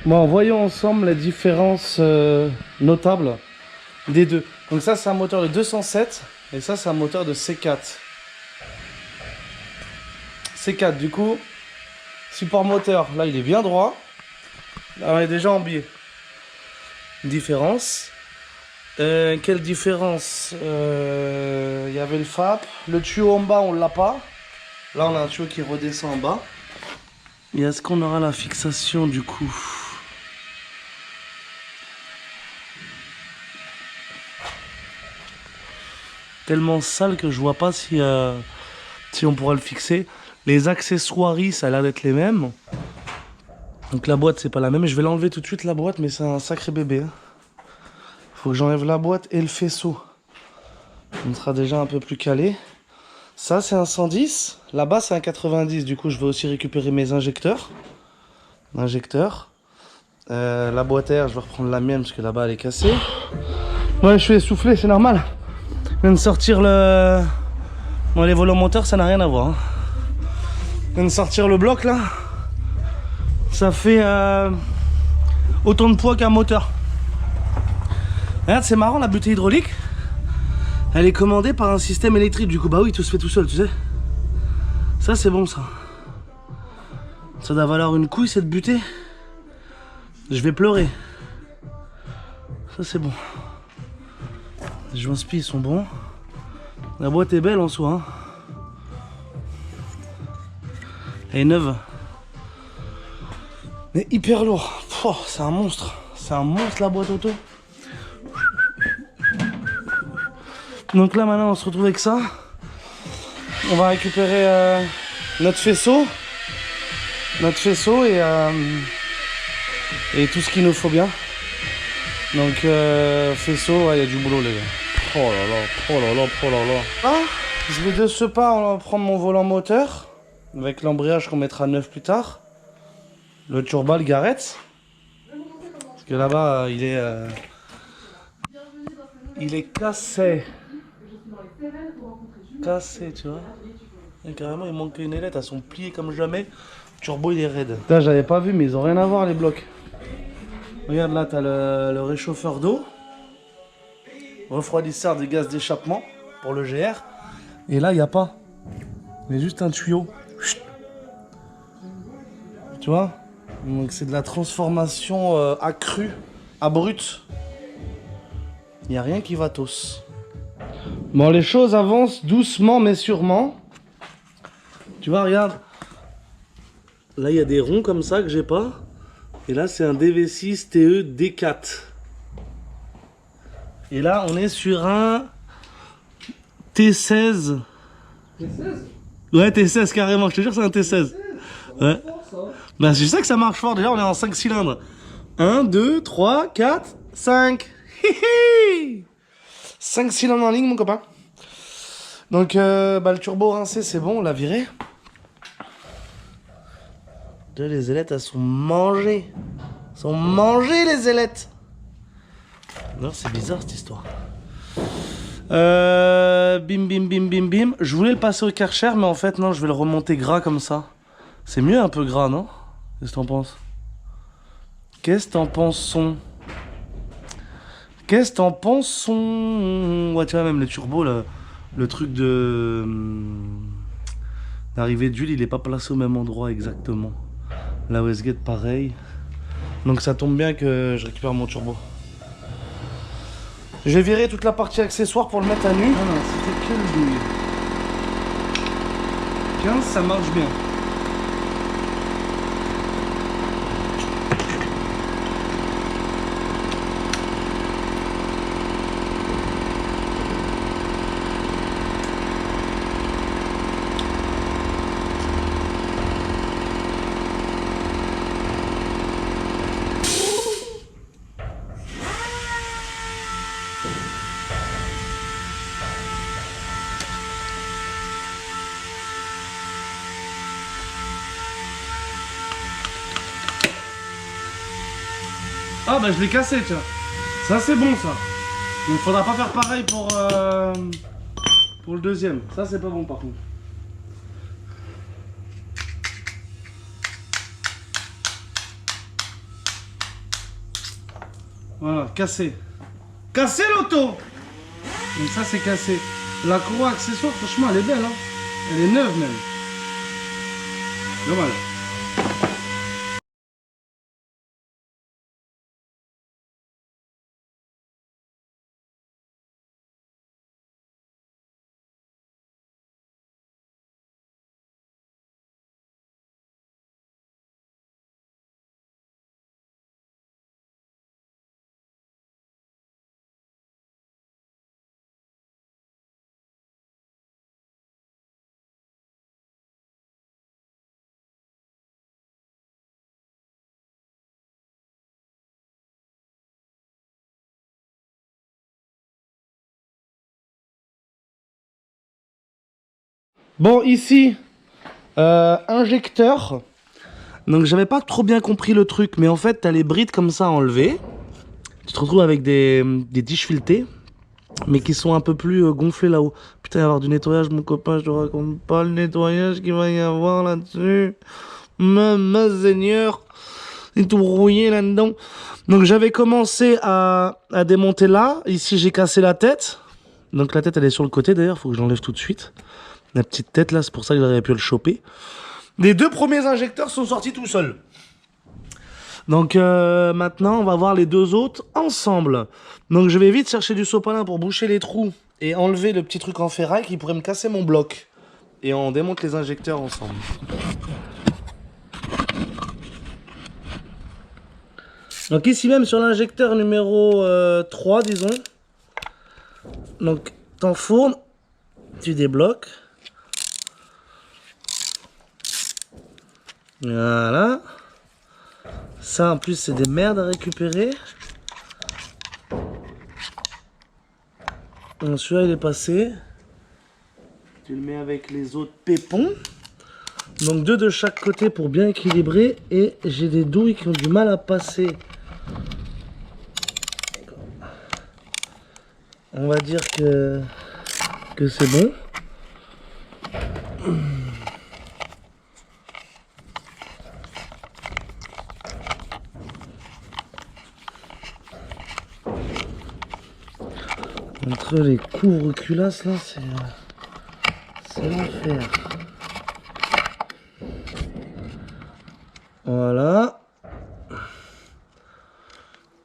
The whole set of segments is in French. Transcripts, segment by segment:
Bon, voyons ensemble les différences notables des deux. Donc ça, c'est un moteur de 207 et ça, c'est un moteur de C4. C4, du coup, support moteur, là, il est bien droit. Là, on est déjà en biais. Différence. Quelle différence? Il y avait le FAP. Le tuyau en bas, on l'a pas. Là, on a un tuyau qui redescend en bas. Et est-ce qu'on aura la fixation du coup? Tellement sale que je vois pas si on pourra le fixer. Les accessoires, ça a l'air d'être les mêmes. Donc la boîte, c'est pas la même. Je vais l'enlever tout de suite, la boîte, mais c'est un sacré bébé. Faut que j'enlève la boîte et le faisceau. On sera déjà un peu plus calé. Ça, c'est un 110. Là-bas, c'est un 90. Du coup, je vais aussi récupérer mes injecteurs. La boîte air, je vais reprendre la mienne parce que là-bas, elle est cassée. Ouais, je suis essoufflé, c'est normal. Je viens de sortir le... Bon, les volants moteurs, ça n'a rien à voir. Hein. Je viens de sortir le bloc, là. Ça fait autant de poids qu'un moteur. Regarde, c'est marrant, la butée hydraulique. Elle est commandée par un système électrique. Du coup, bah oui, tout se fait tout seul, tu sais. Ça, c'est bon, ça. Ça doit valoir une couille, cette butée. Je vais pleurer. Ça, c'est bon. Les joints-spi, ils sont bons. La boîte est belle en soi. Hein. Elle est neuve. Mais hyper lourd. Oh, c'est un monstre. C'est un monstre, la boîte auto. Donc là, maintenant, on se retrouve avec ça. On va récupérer notre faisceau. Et tout ce qu'il nous faut bien. Donc, faisceau, il y a du boulot, les gars. Oh là là, oh là là, oh là là. Ah, je vais de ce pas prendre mon volant moteur. Avec l'embrayage qu'on mettra neuf plus tard. Le turbal Garrett. Parce que là-bas, il est cassé. Cassé, tu vois. Et carrément, il manque une ailette, elles sont pliées comme jamais. Le turbo, il est raide. Là, j'avais pas vu, mais ils ont rien à voir, les blocs. Regarde là, t'as le réchauffeur d'eau. Refroidisseur des gaz d'échappement pour le GR. Et là, il n'y a pas. Il y a juste un tuyau. Tu vois? Donc, c'est de la transformation accrue à brut. Il n'y a rien qui va tous. Bon, les choses avancent doucement mais sûrement. Tu vois, regarde. Là, il y a des ronds comme ça que j'ai pas. Et là, c'est un DV6 TE D4. Et là, on est sur un T16. T16? Ouais, T16 carrément. Je te jure, c'est un T16. Ouais. Ben, je sais que ça marche fort. Déjà, on est en 5 cylindres. 1, 2, 3, 4, 5. Hihi! 5 cylindres en ligne, mon copain. Donc, le turbo rincé, c'est bon, on l'a viré. Les ailettes, elles sont mangées. Elles sont mangées, les ailettes. Non, c'est bizarre, cette histoire. Bim, bim, bim, bim, bim. Je voulais le passer au Karcher, mais en fait, non, je vais le remonter gras comme ça. C'est mieux un peu gras, non? Qu'est-ce que t'en penses? Qu'est-ce que t'en penses? Qu'est-ce que t'en penses? Ouais, tu vois, même les turbos, le truc d'arrivée d'huile, il est pas placé au même endroit exactement. La Westgate, pareil. Donc ça tombe bien que je récupère mon turbo. Je vais virer toute la partie accessoire pour le mettre à nu. Ah non, c'était que le douille. 15, ça marche bien. Ah bah je l'ai cassé, tiens. Ça c'est bon ça. Donc faudra pas faire pareil pour le deuxième. Ça c'est pas bon par contre. Voilà, cassé. Cassé l'auto. Donc ça c'est cassé. La courroie accessoire, franchement, elle est belle. Hein. Elle est neuve même. Dommage. Bon, ici, injecteur. Donc, j'avais pas trop bien compris le truc, mais en fait, t'as les brides comme ça enlevées. Tu te retrouves avec des tiges filetées, mais qui sont un peu plus gonflées là-haut. Putain, il va y avoir du nettoyage, mon copain, je te raconte pas le nettoyage qu'il va y avoir là-dessus. Ma seigneur, c'est tout rouillé là-dedans. Donc, j'avais commencé à démonter là. Ici, j'ai cassé la tête. Donc, la tête, elle est sur le côté d'ailleurs, faut que je l'enlève tout de suite. La petite tête là, c'est pour ça que j'aurais pu le choper. Les deux premiers injecteurs sont sortis tout seuls. Donc maintenant, on va voir les deux autres ensemble. Donc je vais vite chercher du sopalin pour boucher les trous et enlever le petit truc en ferraille qui pourrait me casser mon bloc. Et on démonte les injecteurs ensemble. Donc ici même sur l'injecteur numéro 3, disons. Donc t'enfournes, tu débloques. Voilà. Ça en plus c'est des merdes à récupérer. Celui-là il est passé. Tu le mets avec les autres pépons. Donc 2 de chaque côté pour bien équilibrer. Et j'ai des douilles qui ont du mal à passer. On va dire que c'est bon. Entre les couvre-culasses là, c'est l'enfer. Voilà.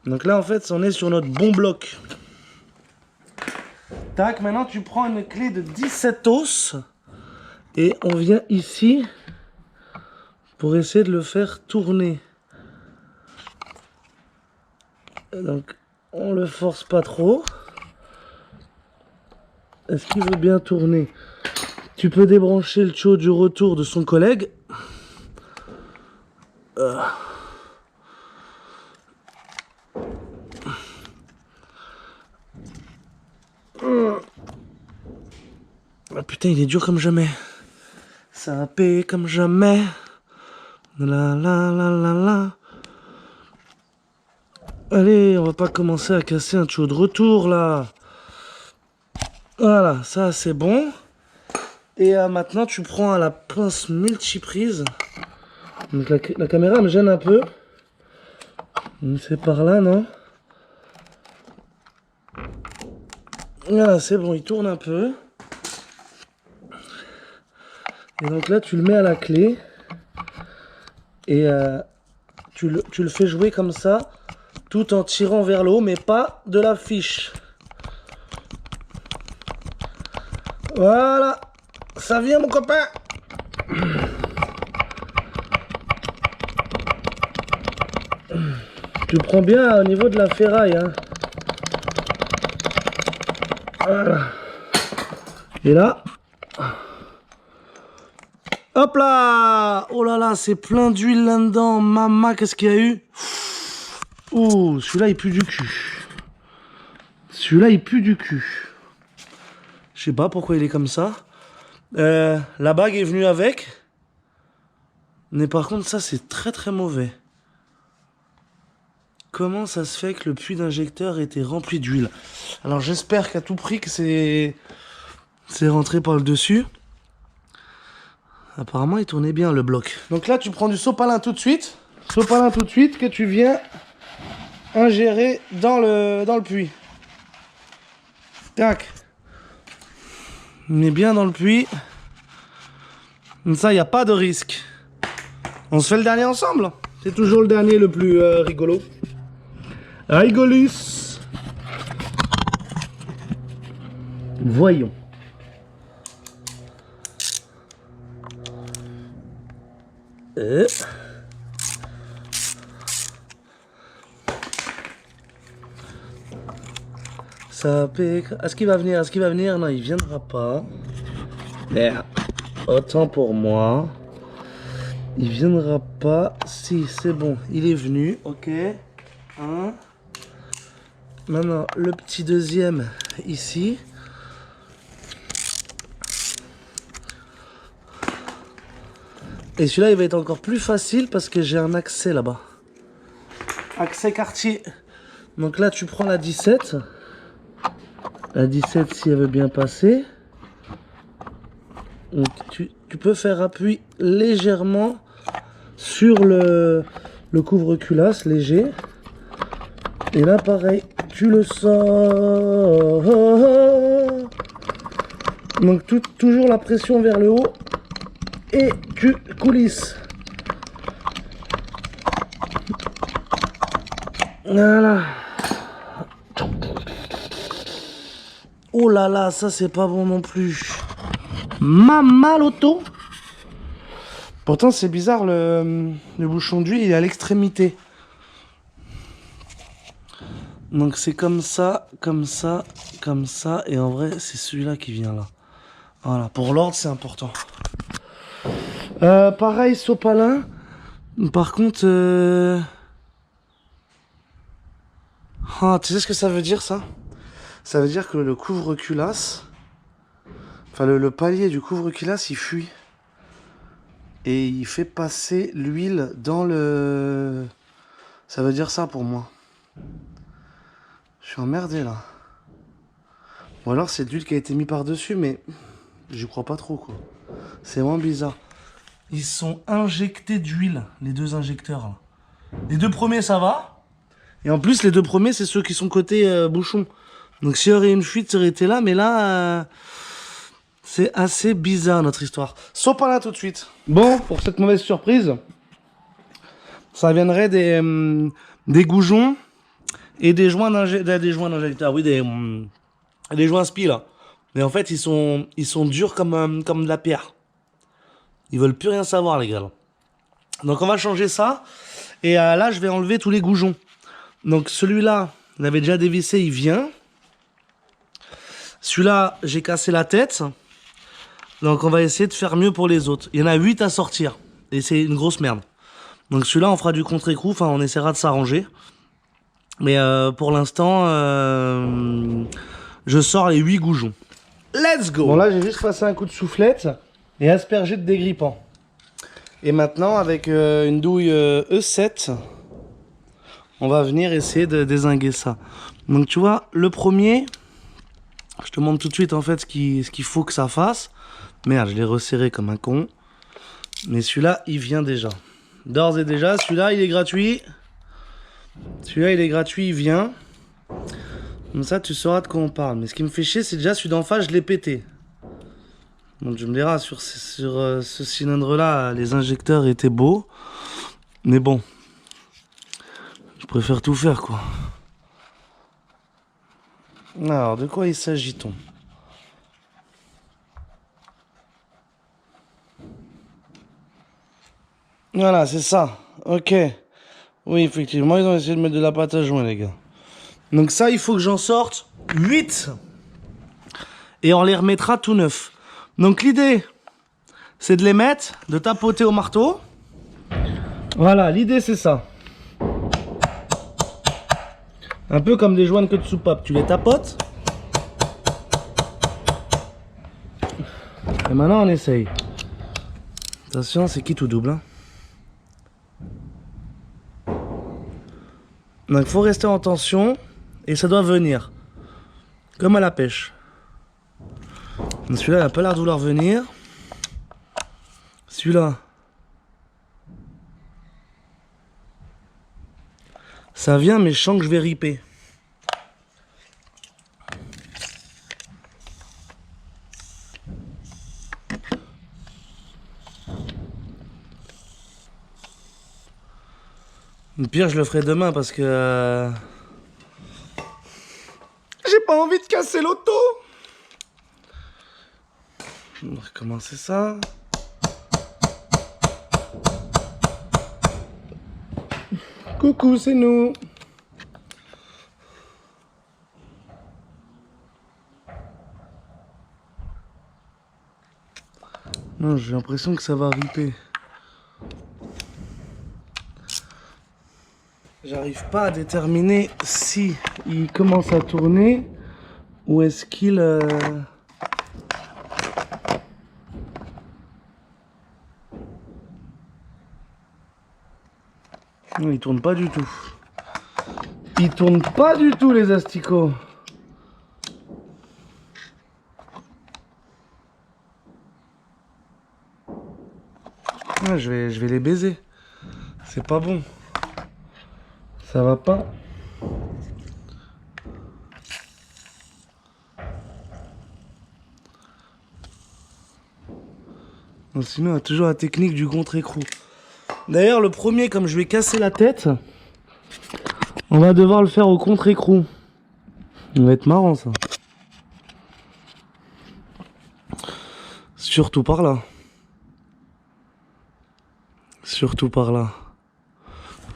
Donc là en fait on est sur notre bon bloc. Tac, maintenant tu prends une clé de 17 os et on vient ici pour essayer de le faire tourner. Donc on le force pas trop. Est-ce qu'il veut bien tourner? Tu peux débrancher le tuyau du retour de son collègue. Ah putain, il est dur comme jamais. Ça a payé comme jamais. La la la la la. Allez, on va pas commencer à casser un tuyau de retour là. Voilà, ça c'est bon. Et maintenant tu prends la pince multiprise. Donc la caméra me gêne un peu. C'est par là, non? Voilà, c'est bon, il tourne un peu. Et donc là tu le mets à la clé. Et tu le fais jouer comme ça, tout en tirant vers le haut, mais pas de la fiche. Voilà, ça vient mon copain. Tu prends bien au niveau de la ferraille, hein. Voilà. Et là, hop là. Oh là là, c'est plein d'huile là-dedans. Maman, qu'est-ce qu'il y a eu? Oh, celui-là il pue du cul. Celui-là il pue du cul. Je sais pas pourquoi il est comme ça. La bague est venue avec. Mais par contre ça c'est très très mauvais. Comment ça se fait que le puits d'injecteur était rempli d'huile? Alors j'espère qu'à tout prix que c'est rentré par le dessus. Apparemment il tournait bien le bloc. Donc là tu prends du sopalin tout de suite. Sopalin tout de suite que tu viens ingérer dans le puits. Tac. On met bien dans le puits. Comme ça, il n'y a pas de risque. On se fait le dernier ensemble. C'est toujours le dernier le plus rigolo. Rigolus. Voyons. Ça pique. Est-ce qu'il va venir? Est-ce qu'il va venir? Non, il viendra pas. Merde. Autant pour moi. Il viendra pas. Si, c'est bon. Il est venu. Ok. Un. Maintenant, le petit deuxième ici. Et celui-là, il va être encore plus facile parce que j'ai un accès là-bas. Accès quartier. Donc là, tu prends la 17. La 17, si elle veut bien passer. Donc tu peux faire appui légèrement sur le couvre-culasse, léger. Et là, pareil, tu le sors. Donc toujours la pression vers le haut. Et tu coulisses. Voilà. Oh là là, ça c'est pas bon non plus. Mamaloto. Pourtant c'est bizarre, le bouchon d'huile il est à l'extrémité. Donc c'est comme ça, comme ça, comme ça. Et en vrai c'est celui-là qui vient là. Voilà, pour l'ordre c'est important. Pareil sopalin. Par contre ah, tu sais ce que ça veut dire ça? Ça veut dire que le couvre-culasse, enfin le palier du couvre-culasse il fuit. Et il fait passer l'huile dans le... Ça veut dire ça pour moi. Je suis emmerdé là. Ou alors c'est de l'huile qui a été mise par-dessus, mais j'y crois pas trop quoi. C'est vraiment bizarre. Ils sont injectés d'huile, les deux injecteurs. Là. Les deux premiers ça va. Et en plus les deux premiers c'est ceux qui sont côté bouchon. Donc s'il y aurait une fuite ça aurait été là, mais là... c'est assez bizarre notre histoire. Sopalin tout de suite. Bon, pour cette mauvaise surprise, ça viendrait des goujons et des joints d'injecteur. Oui, des joints spi là. Mais en fait, ils sont durs comme de la pierre. Ils veulent plus rien savoir les gars. Là. Donc on va changer ça. Et là, je vais enlever tous les goujons. Donc celui-là, il avait déjà dévissé, il vient. Celui-là, j'ai cassé la tête. Donc on va essayer de faire mieux pour les autres. Il y en a 8 à sortir. Et c'est une grosse merde. Donc celui-là on fera du contre-écrou. Enfin on essaiera de s'arranger. Mais pour l'instant je sors les 8 goujons. Let's go. Bon là j'ai juste passé un coup de soufflette. Et aspergé de dégrippant. Et maintenant avec une douille E7. On va venir essayer de dézinguer ça. Donc tu vois le premier. Je te montre tout de suite en fait ce qu'il faut que ça fasse. Merde, je l'ai resserré comme un con. Mais celui-là, il vient déjà. D'ores et déjà, celui-là, il est gratuit. Celui-là, il est gratuit, il vient. Comme ça, tu sauras de quoi on parle. Mais ce qui me fait chier, c'est déjà celui d'en face, je l'ai pété. Donc, je me dirai, sur ce cylindre-là, les injecteurs étaient beaux. Mais bon. Je préfère tout faire, quoi. Alors, de quoi il s'agit-on ? Voilà, c'est ça. Ok. Oui, effectivement, ils ont essayé de mettre de la pâte à joint, les gars. Donc ça, il faut que j'en sorte 8. Et on les remettra tout neufs. Donc l'idée, c'est de les mettre, de tapoter au marteau. Voilà, l'idée, c'est ça. Un peu comme des joints de queue de soupape. Tu les tapotes. Et maintenant, on essaye. Attention, c'est qui tout double, hein. Donc il faut rester en tension et ça doit venir comme à la pêche. Celui-là il n'a pas l'air de vouloir venir. Celui-là Ça vient, mais je sens que je vais riper. Le pire, je le ferai demain parce que... j'ai pas envie de casser l'auto. On va recommencer ça. Coucou, c'est nous. Non, j'ai l'impression que ça va riper. J'arrive pas à déterminer si il commence à tourner ou est-ce qu'il... Non, il tourne pas du tout. Il tourne pas du tout, les asticots. Ah, je vais les baiser. C'est pas bon. Ça va pas. Non, sinon, il y a toujours la technique du contre-écrou. D'ailleurs, le premier, comme je vais casser la tête, on va devoir le faire au contre-écrou. Ça va être marrant, ça. Surtout par là. Surtout par là.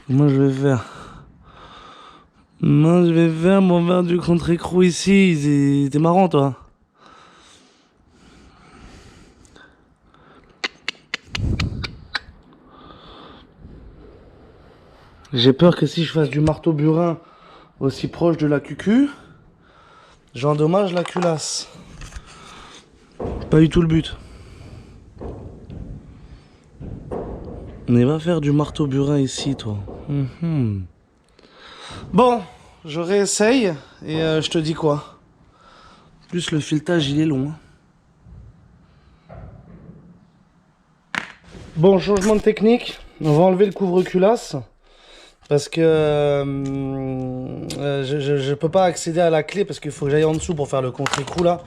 Moi, je vais faire... Moi, je vais faire mon verre du contre-écrou ici. T'es marrant, toi. J'ai peur que si je fasse du marteau burin aussi proche de la cucu, j'endommage la culasse. Pas du tout le but. Mais va faire du marteau burin ici, toi. Bon, je réessaye et je te dis quoi. Plus le filetage, il est long. Bon, changement de technique. On va enlever le couvre-culasse. Parce que je peux pas accéder à la clé parce qu'il faut que j'aille en dessous pour faire le contre-écrou là.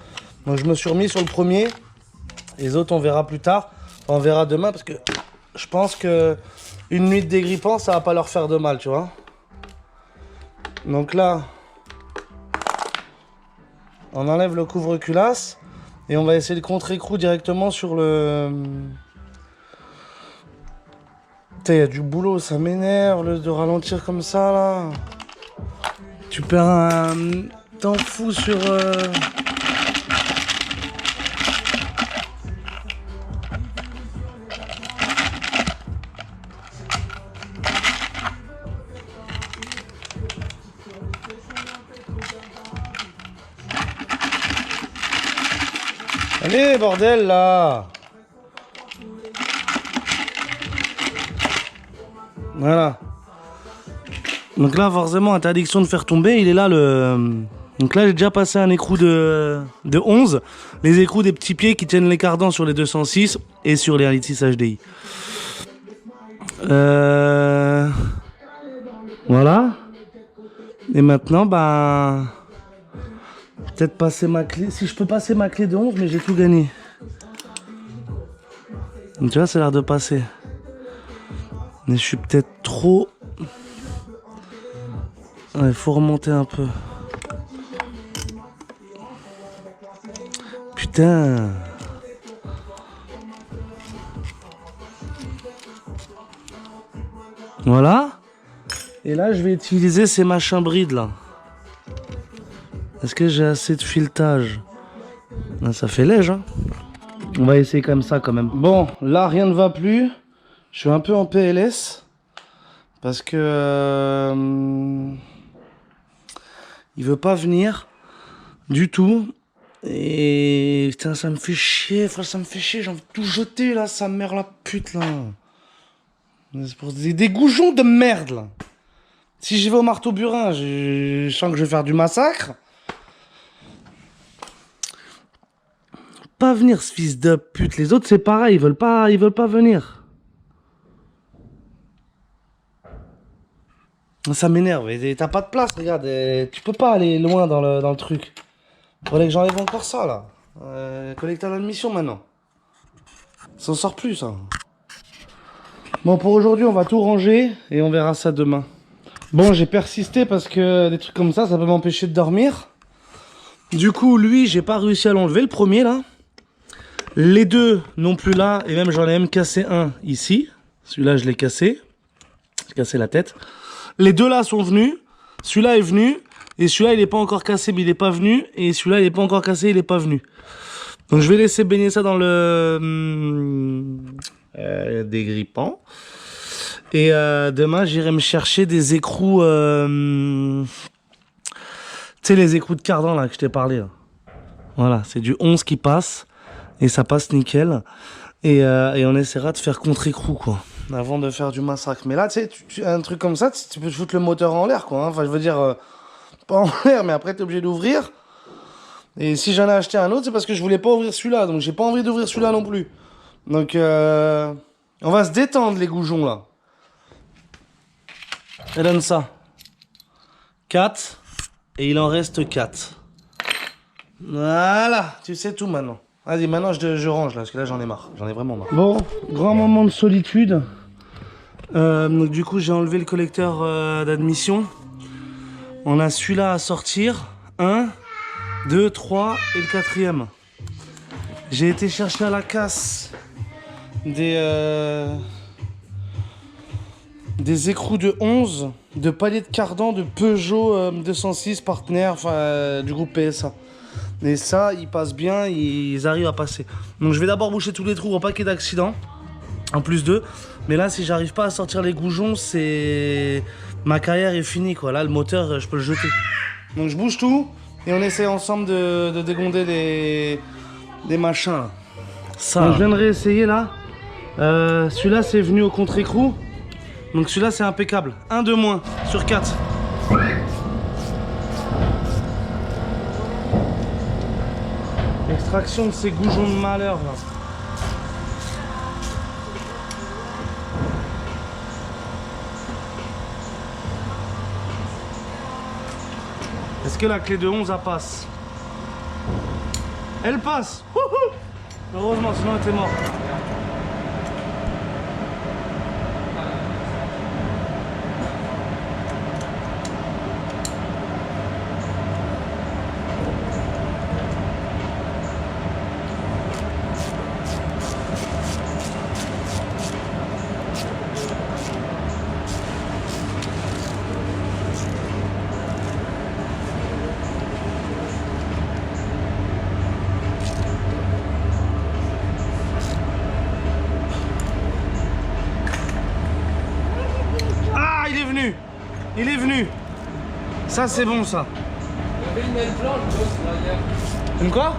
Donc je me suis remis sur le premier. Les autres on verra plus tard. On verra demain parce que je pense que une nuit de dégrippant ça va pas leur faire de mal, tu vois. Donc là, on enlève le couvre-culasse et on va essayer le contre-écrou directement sur le... Putain, il y a du boulot, ça m'énerve de ralentir comme ça là. Tu perds un temps fou sur... Allez, bordel là. Voilà. Donc là, forcément, interdiction de faire tomber. Il est là le... Donc là, j'ai déjà passé un écrou de 11. Les écrous des petits pieds qui tiennent les cardans sur les 206 et sur les 1.6 HDI. Voilà. Et maintenant, bah... peut-être passer ma clé. Si je peux passer ma clé de 11, mais j'ai tout gagné. Donc, tu vois, ça a l'air de passer. Mais je suis peut-être trop... Il faut remonter un peu. Putain. Voilà. Et là, je vais utiliser ces machins brides là. Est-ce que j'ai assez de filetage? Ça fait léger, hein. On va essayer comme ça quand même. Bon, là, rien ne va plus. Je suis un peu en PLS. Parce que... il veut pas venir. Du tout. Et... putain, ça me fait chier. Enfin, ça me fait chier. J'ai envie de tout jeter, là. Sa mère, la pute, là. C'est pour des goujons de merde, là. Si j'y vais au marteau burin, je sens que je vais faire du massacre. Pas venir, ce fils de pute. Les autres, c'est pareil. Ils veulent pas venir. Ça m'énerve. Et t'as pas de place, regarde. Tu peux pas aller loin dans le truc. Faudrait que j'enlève encore ça, là. Collecteur d'admission, maintenant. Ça en sort plus, ça. Bon, pour aujourd'hui, on va tout ranger et on verra ça demain. Bon, j'ai persisté parce que des trucs comme ça peut m'empêcher de dormir. Du coup, lui, j'ai pas réussi à l'enlever, le premier, là. Les deux non plus là, et même j'en ai même cassé un ici. Celui-là, je l'ai cassé. J'ai cassé la tête. Les deux là sont venus. Celui-là est venu. Et celui-là, il est pas encore cassé, mais il est pas venu. Et celui-là, il est pas encore cassé, il est pas venu. Donc je vais laisser baigner ça dans le dégrippant. Et demain, j'irai me chercher des écrous. Tu sais, les écrous de cardan là que je t'ai parlé. Là. Voilà, c'est du 11 qui passe. Et ça passe nickel. Et on essaiera de faire contre-écrou, quoi. Avant de faire du massacre. Mais là, tu sais, un truc comme ça, tu peux te foutre le moteur en l'air, quoi. Hein. Enfin, je veux dire, pas en l'air, mais après, t'es obligé d'ouvrir. Et si j'en ai acheté un autre, c'est parce que je voulais pas ouvrir celui-là. Donc, j'ai pas envie d'ouvrir celui-là non plus. Donc, on va se détendre, les goujons, là. Et donne ça. 4. Et il en reste 4. Voilà. Tu sais tout maintenant. Vas-y, maintenant je range là, parce que là j'en ai marre, j'en ai vraiment marre. Bon, grand moment de solitude. Donc du coup j'ai enlevé le collecteur d'admission. On a celui-là à sortir. 1, 2, 3 et le quatrième. J'ai été chercher à la casse des écrous de 11, de paliers de cardan de Peugeot 206 partenaire, du groupe PSA. Et ça, ils passent bien, ils arrivent à passer. Donc je vais d'abord boucher tous les trous en paquet d'accidents. En plus d'eux. Mais là, si j'arrive pas à sortir les goujons, c'est... Ma carrière est finie, quoi. Là, le moteur, je peux le jeter. Donc je bouge tout. Et on essaie ensemble de dégonder des machins, là. Ça. Donc, je viens de réessayer, là. Celui-là, c'est venu au contre-écrou. Donc celui-là, c'est impeccable. 1 de moins sur 4. Extraction de ces goujons de malheur là. Est-ce que la clé de 11 elle passe? Elle passe. Wouhou. Heureusement, sinon elle était morte. Il est venu. Ça c'est bon ça. Une quoi?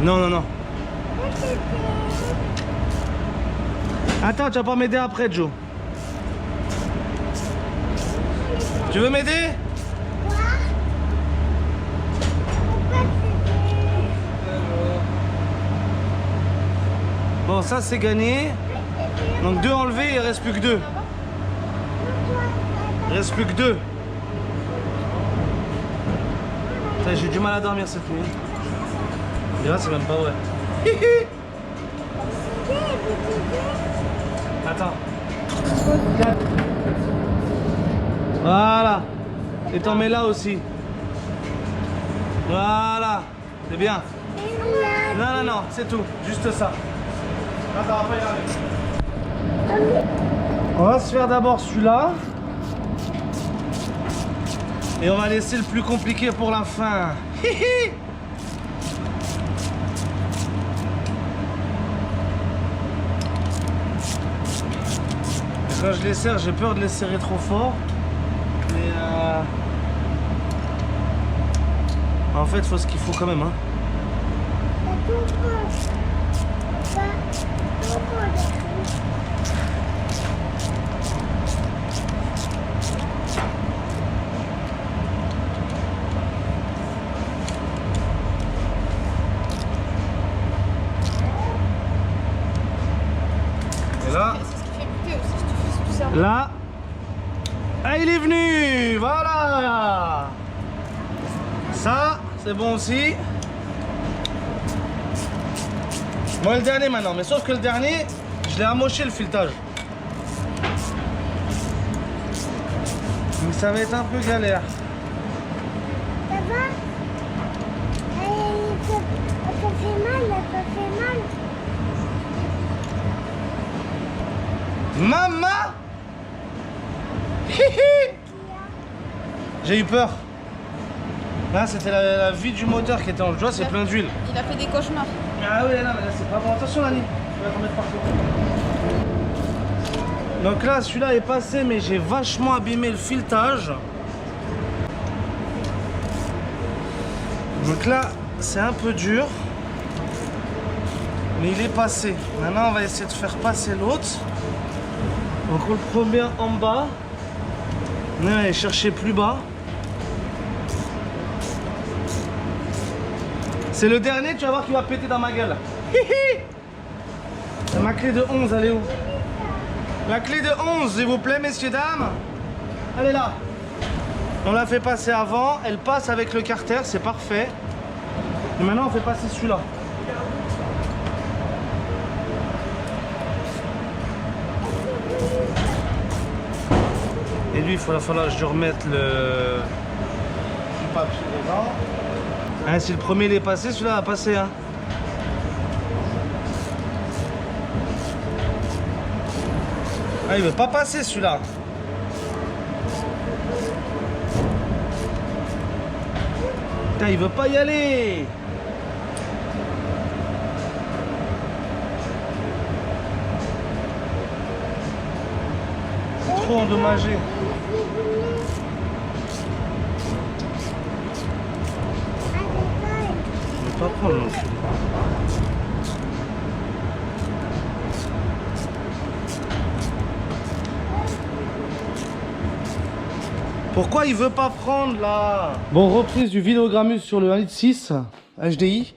Non, non, non. Attends, tu vas pas m'aider après, Joe. Tu veux m'aider? Bon, ça c'est gagné. Donc 2 enlevés, il reste plus que 2. Il reste plus que 2. J'ai du mal à dormir cette nuit. Et là, c'est même pas vrai. Attends. Voilà. Et t'en mets là aussi. Voilà. C'est bien. Non, non, non, c'est tout. Juste ça. Là, ça va pas y arriver. On va se faire d'abord celui-là. Et on va laisser le plus compliqué pour la fin. Et quand je les serre, j'ai peur de les serrer trop fort. Mais en fait, il faut ce qu'il faut quand même. Hein. Là, venu. Voilà. Ça, c'est bon aussi. Bon, le dernier maintenant, mais sauf que le dernier, je l'ai amoché le filetage. Donc ça va être un peu galère. Ça va? Ça fait mal, ça fait mal. Maman. Hihi. J'ai eu peur. Là, c'était la vie du moteur qui était en joie, c'est plein d'huile. Il a fait des cauchemars. Ah oui, non, mais là, c'est pas bon. Attention, Lani. Tu vas t'en mettre partout. Donc là, celui-là est passé, mais j'ai vachement abîmé le filetage. Donc là, c'est un peu dur. Mais il est passé. Maintenant, on va essayer de faire passer l'autre. Donc on le prend bien en bas. On va aller chercher plus bas. C'est le dernier, tu vas voir qu'il va péter dans ma gueule. Ma clé de 11, elle est où? La clé de 11, s'il vous plaît, messieurs, dames. Elle est là. On l'a fait passer avant. Elle passe avec le carter, c'est parfait. Et maintenant, on fait passer celui-là. Et lui, il va falloir que je remette le papier dedans. Hein, si le premier il est passé, celui-là va passer. Hein. Ah, il veut pas passer celui-là. Putain, il veut pas y aller. C'est trop endommagé. Je vais pas prendre non plus. Pourquoi il veut pas prendre là? Bon, reprise du Vidéogrammus sur le 1,6 litre HDI.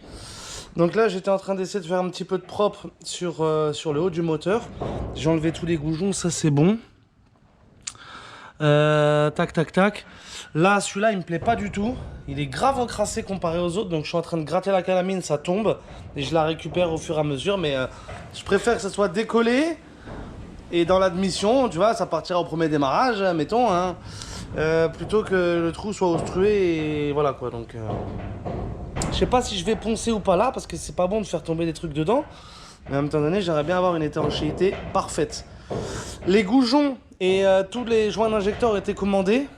Donc là, j'étais en train d'essayer de faire un petit peu de propre sur le haut du moteur. J'ai enlevé tous les goujons, ça c'est bon. Tac, tac, tac. Là, celui-là, il me plaît pas du tout. Il est grave encrassé comparé aux autres. Donc je suis en train de gratter la calamine, ça tombe. Et je la récupère au fur et à mesure. Mais je préfère que ça soit décollé. Et dans l'admission, tu vois, ça partira au premier démarrage, mettons, hein. Plutôt que le trou soit obstrué et voilà quoi. Donc je sais pas si je vais poncer ou pas là parce que c'est pas bon de faire tomber des trucs dedans, mais en même temps donné j'aimerais bien avoir une étanchéité parfaite. Les goujons et tous les joints d'injecteur ont été commandés.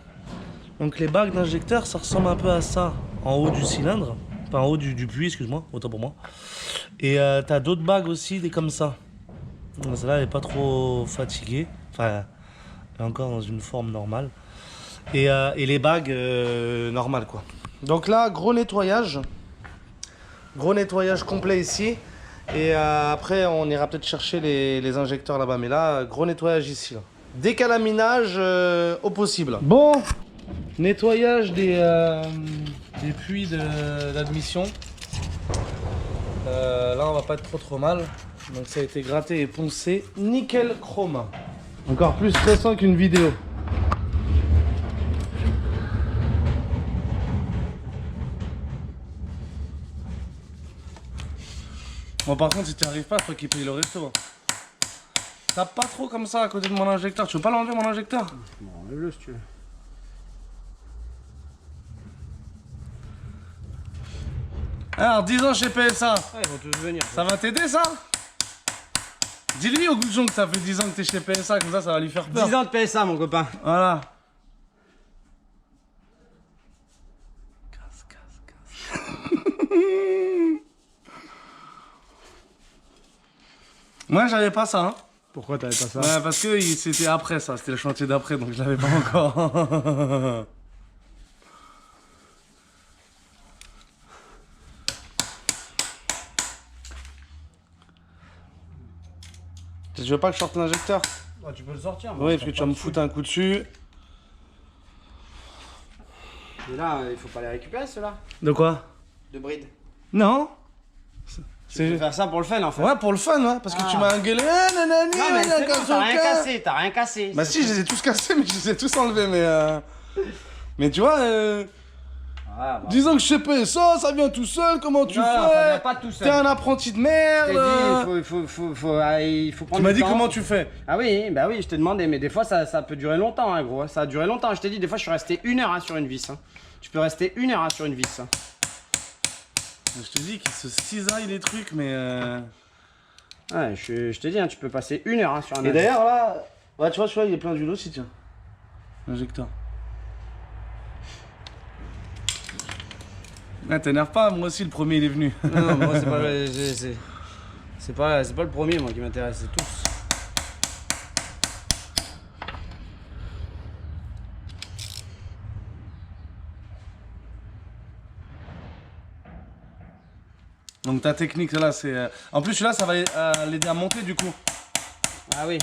Donc les bagues d'injecteur, ça ressemble un peu à ça en haut du cylindre, enfin en haut du puits, excuse-moi, autant pour moi. Et t'as d'autres bagues aussi, des comme ça. Celle-là elle est pas trop fatiguée, enfin elle est encore dans une forme normale. Et les bagues normales quoi. Donc là, gros nettoyage complet ici. Et après on ira peut-être chercher les injecteurs là-bas. Mais là, gros nettoyage ici là. Décalaminage au possible. Bon, nettoyage des puits d'admission. Là on va pas être trop mal. Donc ça a été gratté et poncé. Nickel chrome. Encore plus stressant qu'une vidéo. Bon, par contre, si tu n'y arrives pas, il faut qu'il paye le resto. Tape pas trop comme ça à côté de mon injecteur. Tu veux pas l'enlever, mon injecteur? Bon, enlève-le si tu veux. Alors, 10 ans chez PSA. Ah, ils vont tous venir. Ça va t'aider, ça? Dis-lui au Goujon que ça fait 10 ans que t'es chez PSA, comme ça va lui faire peur. 10 ans de PSA, mon copain. Voilà. Casse. Moi, j'avais pas ça, hein. Pourquoi t'avais pas ça? Ouais, parce que c'était après ça, c'était le chantier d'après, donc je l'avais pas encore. Tu veux pas que je sorte l'injecteur? Ouais, tu peux le sortir. Oui, parce que tu vas me foutre un coup dessus. Mais là, il faut pas les récupérer, ceux-là. De quoi? De bride. Non. Tu peux faire ça pour le fun en fait. Ouais, pour le fun, ouais. Parce que tu m'as engueulé. Ah, nanani, Non mais c'est bon, t'as rien aucun. cassé, t'as rien cassé. Bah si, je les ai tous cassés, mais je les ai tous enlevés, mais tu vois, Ah, bah. disons que je sais pas ça vient tout seul, comment tu Non, ça fais? vient pas tout seul. T'es un apprenti de Je merde. t'ai dit, il faut prendre Tu m'as du dit temps. comment tu fais. Ah oui, bah oui, je t'ai demandé, mais des fois ça peut durer longtemps, hein, gros. Ça a duré longtemps. Je t'ai dit, des fois je suis resté 1 heure hein, sur une vis. Hein. Tu peux rester 1 heure hein, sur une vis. Hein. Je te dis qu'ils se cisaillent les trucs, mais... Ouais, je t'ai dit, hein, tu peux passer 1 heure hein, sur un Et injecteur. d'ailleurs, là... Ouais, tu vois, il est plein d'huile aussi, tiens. Injecteur. Ah, t'énerve pas, moi aussi, le premier, il est venu. Non, moi c'est pas le premier moi qui m'intéresse, c'est tous. Donc ta technique, là, c'est... En plus, celui-là, ça va l'aider à monter, du coup. Ah oui.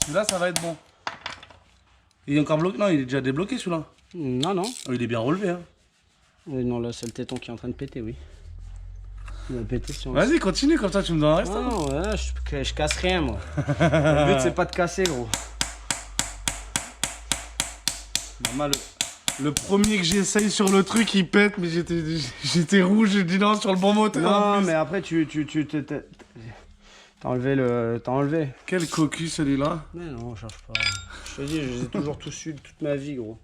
Celui-là, ça va être bon. Il est encore bloqué? Non, il est déjà débloqué, celui-là. Non, non. Oh, il est bien relevé, hein. Oui, non, là c'est le téton qui est en train de péter, oui. Il va péter si on... Vas-y, continue, comme ça, tu me donnes un reste. Non, ouais, je casse rien moi. Le but c'est pas de casser gros. Normal, le premier que j'essaye sur le truc, il pète, mais j'étais rouge, j'ai dit non, sur le bon moteur. en Non, plus. mais après t'as enlevé le... T'as enlevé. Quel cocu, celui-là. Mais non, je cherche pas. Je te dis, je les ai toujours tous eu toute ma vie, gros.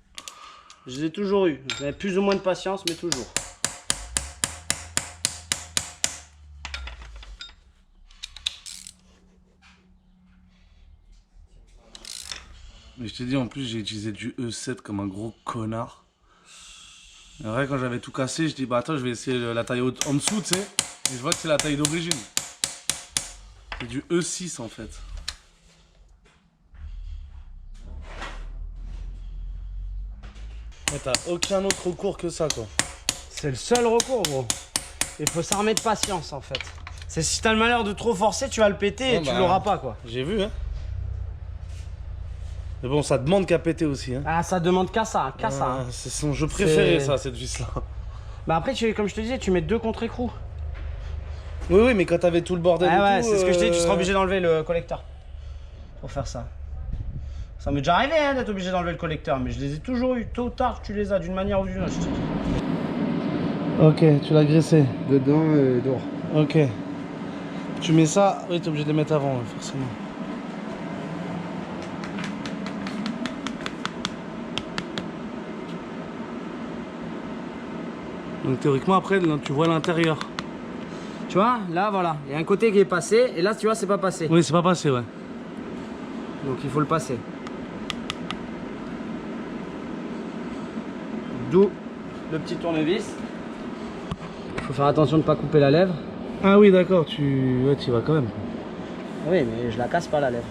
Je les ai toujours eu. J'avais plus ou moins de patience, mais toujours. Mais je t'ai dit, en plus, j'ai utilisé du E7 comme un gros connard. Et vrai, quand j'avais tout cassé, je dis, bah attends, je vais essayer la taille en dessous, tu sais. Et je vois que c'est la taille d'origine. C'est du E6, en fait. Mais t'as aucun autre recours que ça, quoi. C'est le seul recours, gros. Il faut s'armer de patience, en fait. C'est si t'as le malheur de trop forcer, tu vas le péter et Bon, tu bah, l'auras pas, quoi. J'ai vu, hein. Mais bon, ça demande qu'à péter aussi, hein. Ah, ça demande qu'à ça, qu'à ça. Hein. C'est son jeu préféré, C'est- ça, cette vis-là. Bah après, comme je te disais, tu mets 2 contre-écrous. Oui, oui, mais quand t'avais tout le bordel Ah et ouais, tout, c'est ce que je t'ai dit, tu seras obligé d'enlever le collecteur. Pour faire ça. Ça m'est déjà arrivé hein, d'être obligé d'enlever le collecteur, mais je les ai toujours eu. Tôt ou tard, tu les as d'une manière ou d'une autre. Ok, tu l'as graissé. Dedans et dehors. Ok. Tu mets ça, oui, t'es obligé de les mettre avant, forcément. Donc théoriquement, après, là, tu vois l'intérieur. Tu vois, là, voilà. Il y a un côté qui est passé, et là, tu vois, c'est pas passé. Oui, c'est pas passé, ouais. Donc il faut le passer. D'où le petit tournevis. Il faut faire attention de ne pas couper la lèvre. Ah oui, d'accord, tu y vas quand même. Oui, mais je la casse pas la lèvre.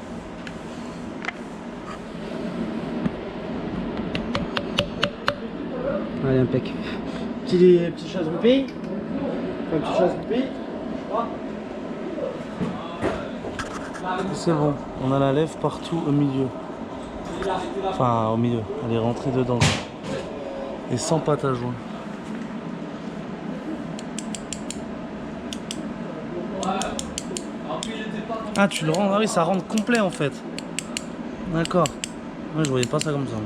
Allez, impec. Petit chasse-goupille. Un petit chasse-goupille. C'est bon, on a la lèvre partout au milieu. Enfin, au milieu, elle est rentrée dedans. Et sans pâte à joint. Ah, tu le rends, ah oui, ça rentre complet en fait. D'accord. Moi, je voyais pas ça comme ça. Moi.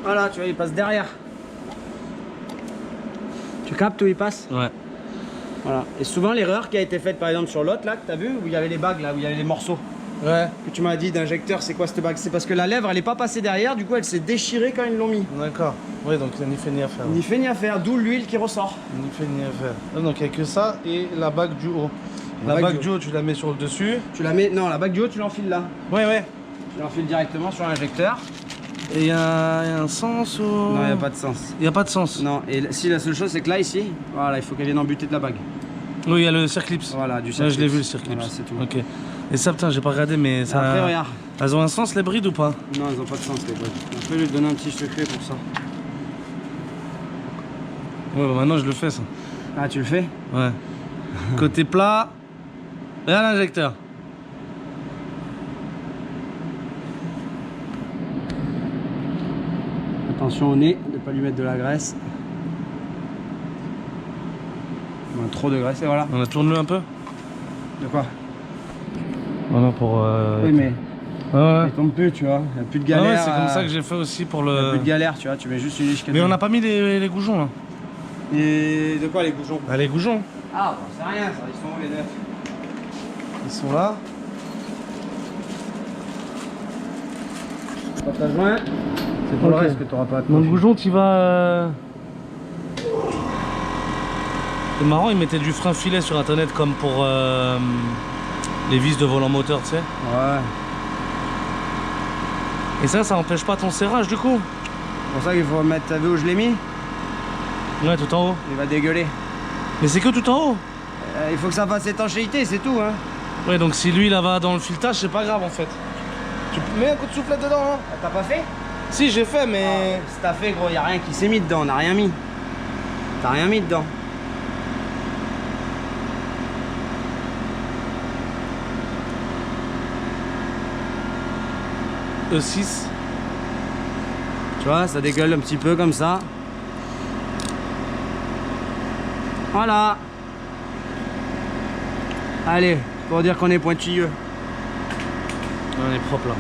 Voilà, tu vois, il passe derrière. Tu captes où il passe? Ouais. Voilà. Et souvent, l'erreur qui a été faite par exemple sur l'autre là, que t'as vu, où il y avait les bagues là, où il y avait les morceaux. Ouais. Que tu m'as dit d'injecteur, c'est quoi cette bague? C'est parce que la lèvre elle est pas passée derrière, du coup elle s'est déchirée quand ils l'ont mis. D'accord. Oui, donc il n'y a ni fait ni à faire. Ni fait ni à faire, d'où l'huile qui ressort. Ni fait ni à faire. Ah, donc il n'y a que ça et la bague du haut. La La bague bague du haut, tu la mets sur le dessus. Tu la mets, non, la bague du haut tu l'enfiles là. Ouais, ouais. Tu l'enfiles directement sur l'injecteur. Et il y a un sens ou... Non, il n'y a pas de sens. Il n'y a pas de sens. Non, et si la seule chose c'est que là ici, voilà, il faut qu'elle vienne embuter de la bague. Oui, il y a le circlips. Voilà, du Ouais, circlips. je l'ai vu le circlips. Voilà, c'est tout. Ok. Et ça, putain, j'ai pas regardé, mais ça. Après, regarde. Elles ont un sens les brides ou pas? Non, elles n'ont pas de sens les bagues. Après, je vais te donner un petit secret pour ça. Ouais, bah maintenant je le fais ça. Ah, tu le fais? Ouais. Côté plat, et à l'injecteur. Attention au nez, de ne pas lui mettre de la graisse. On a trop de graisse et voilà. On a tourné un peu. De quoi? Voilà pour. Oui, mais Ouais. il tombe plus, tu vois. Il n'y a plus de Ah galère. ouais, c'est comme ça que j'ai fait aussi pour Il n'y a le. plus de galère, tu vois. Tu mets juste une liche. Mais on n'a pas mis les goujons là. Et de quoi les goujons? Ah, les goujons. Ah, bon, c'est rien ça. Ils sont où les neufs? Ils sont là. Pas ta joint. C'est pour Ok. le reste que tu n'auras pas à te Mon confier. goujon, tu vas. C'est marrant, ils mettaient du frein filet sur internet comme pour les vis de volant moteur, tu sais. Ouais. Et ça empêche pas ton serrage du coup. C'est pour ça qu'il faut mettre. T'as vu où je l'ai mis? Ouais, tout en haut. Il va dégueuler. Mais c'est que tout en haut. Il faut que ça fasse étanchéité, c'est tout, hein. Ouais, donc si lui là va dans le filetage, c'est pas grave en fait. Tu mets un coup de soufflette dedans, hein. T'as pas fait? Si, j'ai fait, mais. Si t'as fait, gros, y a rien qui s'est mis dedans, on n'a rien mis. T'as rien mis dedans. E6. Tu vois, ça dégueule un petit peu comme ça. Voilà. Allez, pour dire qu'on est pointilleux. On est propre là.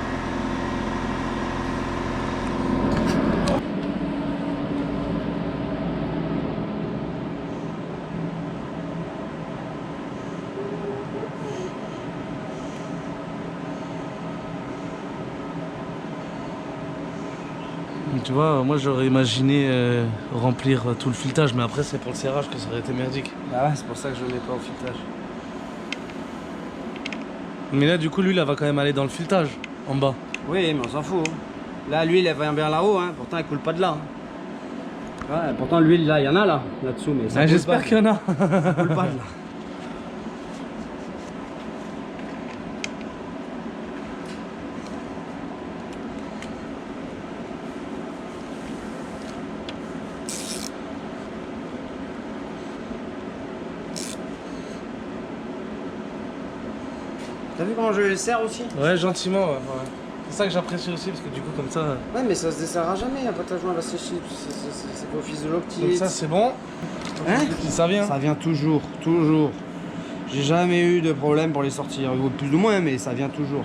Tu vois, moi j'aurais imaginé remplir tout le filetage, mais après c'est pour le serrage que ça aurait été merdique. Ah ouais, c'est pour ça que je ne mets pas au filetage. Mais là du coup lui là va quand même aller dans le filetage, en bas. Oui, mais on s'en fout. Là, l'huile, elle va bien là-haut, hein. Pourtant, elle coule pas de là. Hein. Ouais, pourtant, l'huile, là, il y en a là-dessous, mais ça coule J'espère pas. qu'il y en a. Ça coule pas de là. T'as vu comment je le serre aussi? Ouais, gentiment, ouais. C'est ça que j'apprécie aussi, parce que du coup comme ça... Ouais, mais ça se desserrera jamais, un potage joint à la sécher, c'est pas au fils de l'octite. Comme ça c'est bon. Hein? Ça vient. Ça vient toujours, toujours. J'ai jamais eu de problème pour les sortir, plus ou moins, mais ça vient toujours.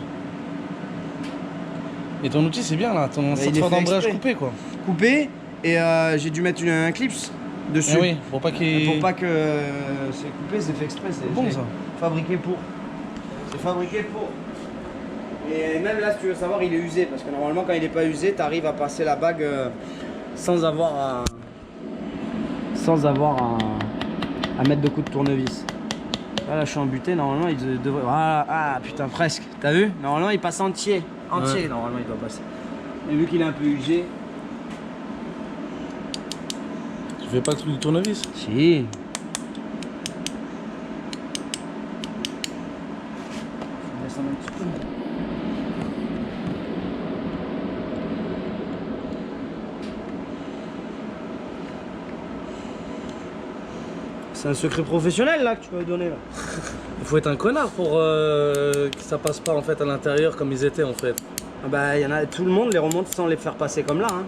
Et ton outil c'est bien là, ton il est sorteur fait d'embrayage exprès. coupé quoi. Coupé, et j'ai dû mettre un clips dessus. Eh oui, pour pas qu'il... Pour pas que c'est coupé, c'est fait exprès. C'est bon ça. Fabriqué pour. C'est fabriqué pour. Et même là, si tu veux savoir, il est usé. Parce que normalement, quand il n'est pas usé, tu arrives à passer la bague sans avoir à. À mettre de coups de tournevis. Là, je suis embuté. Normalement, il devrait. Voilà. Ah putain, presque. T'as vu? Normalement, il passe entier. Entier, Ouais. normalement, il doit passer. Et vu qu'il est un peu usé. Tu fais pas le truc du tournevis? Si. Descendre un petit peu. C'est un secret professionnel là que tu vas me donner là. Il faut être un connard pour que ça passe pas en fait à l'intérieur comme ils étaient en fait. Ah bah, y en a, tout le monde les remonte sans les faire passer comme là. Hein.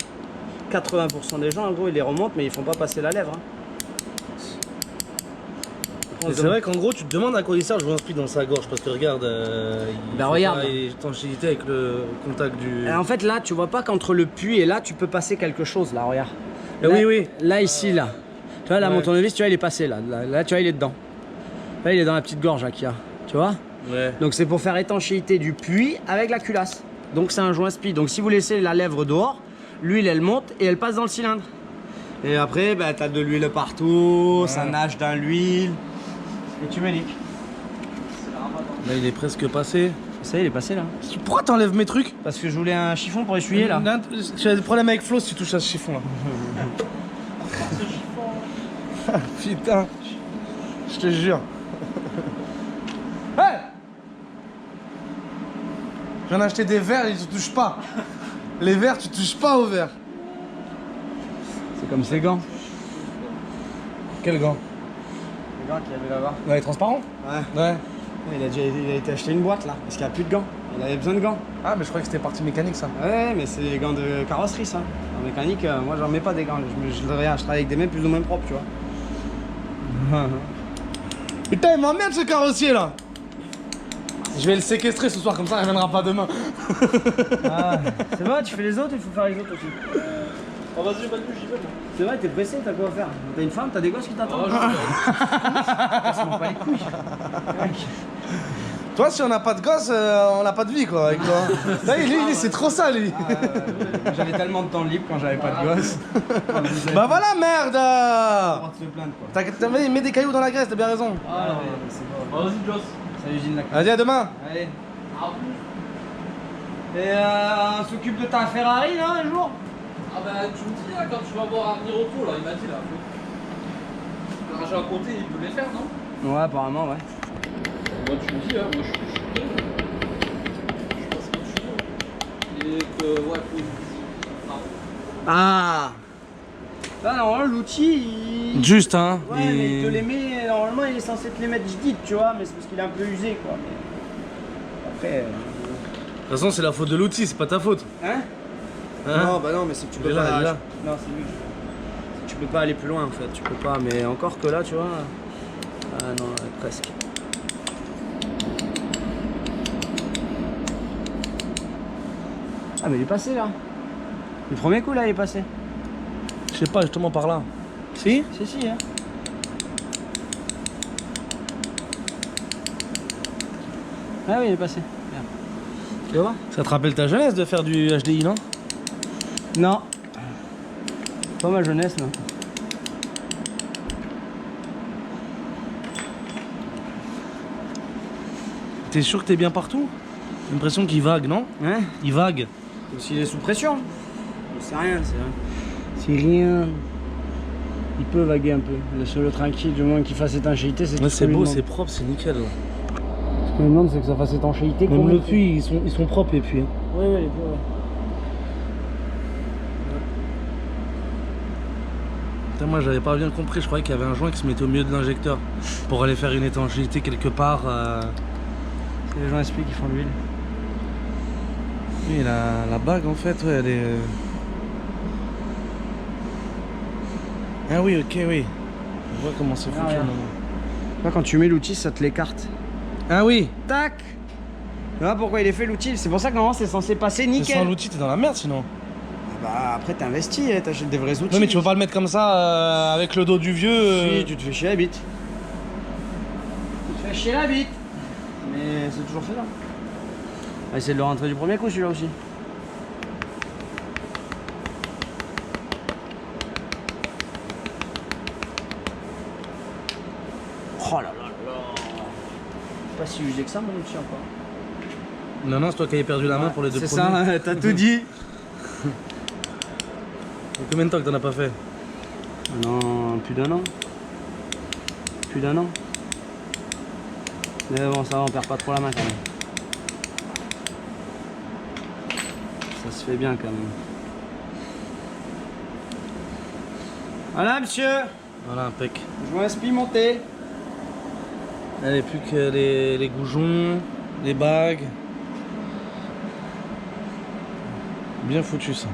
80% des gens en gros ils les remontent mais ils font pas passer la lèvre. Hein. Et c'est vrai qu'en gros tu te demandes à quoi il sert le joint speed dans sa gorge parce que regarde, il Bah, fait regarde. pas étanchéité avec le contact du... Et en fait là tu vois pas qu'entre le puits et là tu peux passer quelque chose là, regarde. Eh Là, oui, oui. Là ici là. Tu vois là Ouais. mon tournevis tu vois il est passé là. Là tu vois il est dedans. Là il est dans la petite gorge là qu'il y a. Tu vois? Ouais. Donc c'est pour faire étanchéité du puits avec la culasse. Donc c'est un joint speed. Donc si vous laissez la lèvre dehors, l'huile elle monte et elle passe dans le cylindre. Et après bah, t'as de l'huile partout, ça nage dans l'huile. Et tu me niques. Là il est presque passé. Ça y est, il est passé là. Pourquoi t'enlèves mes trucs? Parce que je voulais un chiffon pour essuyer là. Tu as des problèmes avec Flo si tu touches à ce chiffon là. Putain, je te jure. Hey, je viens d'acheter des verres, ils te touchent pas. Les verres, tu touches pas aux verres. C'est comme ces gants. Quel gant? Les gants qu'il y avait là-bas. Ouais, transparent? Ouais. Ouais. Il a été acheté une boîte là. Parce qu'il n'y a plus de gants. Il Il avait besoin de gants. Ah, mais je croyais que c'était partie mécanique ça. Ouais, mais c'est les gants de carrosserie, ça. En mécanique, moi, j'en mets pas des gants. Je travaille avec des mains plus ou moins propres, tu vois. Putain, il m'emmerde ce carrossier là. Je vais le séquestrer ce soir, comme ça il reviendra pas demain. Ah, c'est vrai, tu fais les autres, il faut faire les autres aussi. Oh, vas-y, pas de plus, j'y vais, moi. C'est vrai, t'es pressé, t'as quoi à faire? T'as une femme, t'as des gosses qui t'attendent? Ça m'en pas les couilles. Toi, si on n'a pas de gosse, on n'a pas de vie quoi avec toi. Là, lui, c'est trop ça lui. J'avais tellement de temps libre quand j'avais pas de gosses. Bah voilà, merde. On va se plaindre quoi. T'as mis des cailloux dans la graisse, t'as bien raison. Ah non, c'est pas. Oh, vas-y, Joss. Salut Gilles Lac. Vas-y, à demain. Allez. Et on s'occupe de ta Ferrari là un jour? Ah bah, tu me dis, là, quand tu vas voir Avenir Auto, là, il m'a dit, là. L'argent à côté, il peut les faire, non? Ouais, apparemment, ouais. Moi, tu me dis, hein, moi, je suis prêt. Je passe quand tu veux. Et que, ouais, faut... Ah. Là, normalement, l'outil, il... Juste, hein. Ouais, mais il te les met, normalement, il est censé te les mettre jdites, tu vois, mais c'est parce qu'il est un peu usé, quoi. Mais... Après... De toute façon, c'est la faute de l'outil, c'est pas ta faute. Hein? Hein? Non, bah non, mais c'est que tu peux Il est là, pas... il est là. Non, c'est lui. Tu peux pas aller plus loin, en fait, tu peux pas, mais encore que là, tu vois... Ah non, presque. Ah, mais il est passé, là. Le premier coup, là, il est passé. Je sais pas, justement par là. Si? Si, hein. Ah oui, il est passé. Regarde. Tu vas voir? Ça te rappelle ta jeunesse de faire du HDI, non? Non. Pas ma jeunesse, non. T'es sûr que t'es bien partout? J'ai l'impression qu'il vague, non? Hein? Il vague. Ou s'il est sous pression. C'est rien, c'est rien. C'est rien. Il peut vaguer un peu. Laisse-le tranquille, du moins qu'il fasse étanchéité, c'est tout. Ouais, ce c'est qu'on lui beau, demande. c'est propre, c'est nickel. Là. Ce qu'on lui demande, c'est que ça fasse étanchéité. Même comme le il fait. puits, ils sont propres les puits. Hein. Ouais, les puits, ouais. Putain, moi j'avais pas bien compris, je croyais qu'il y avait un joint qui se mettait au milieu de l'injecteur pour aller faire une étanchéité quelque part. C'est les gens expliquent qui font de l'huile. Oui, la bague en fait, ouais, elle est. Ah oui, ok, oui. On voit comment c'est foutu regarde. maintenant. Là, quand tu mets l'outil, ça te l'écarte. Ah oui. Tac. Tu vois pourquoi il est fait l'outil? C'est pour ça que normalement c'est censé passer Mais nickel. sans l'outil, t'es dans la merde sinon. Bah après t'investis, t'achètes des vrais outils. Non mais tu peux pas le mettre comme ça avec le dos du vieux. Si, tu te fais chier la bite. Tu te fais chier la bite. Mais c'est toujours fait là. On va essayer de le rentrer du premier coup celui-là aussi. Oh là là là là. Pas si usé que ça mon outil encore. Non, non, c'est toi qui avais perdu la main pour les deux C'est premiers. ça, t'as tout dit. Et combien de temps que t'en as pas fait? Non, plus d'un an. Plus d'un an. Mais bon, ça va, on perd pas trop la main quand même. Ça se fait bien quand même. Voilà, monsieur. Voilà, impec. Je vois un spi monter. Allez, plus que les goujons, les bagues. Bien foutu ça.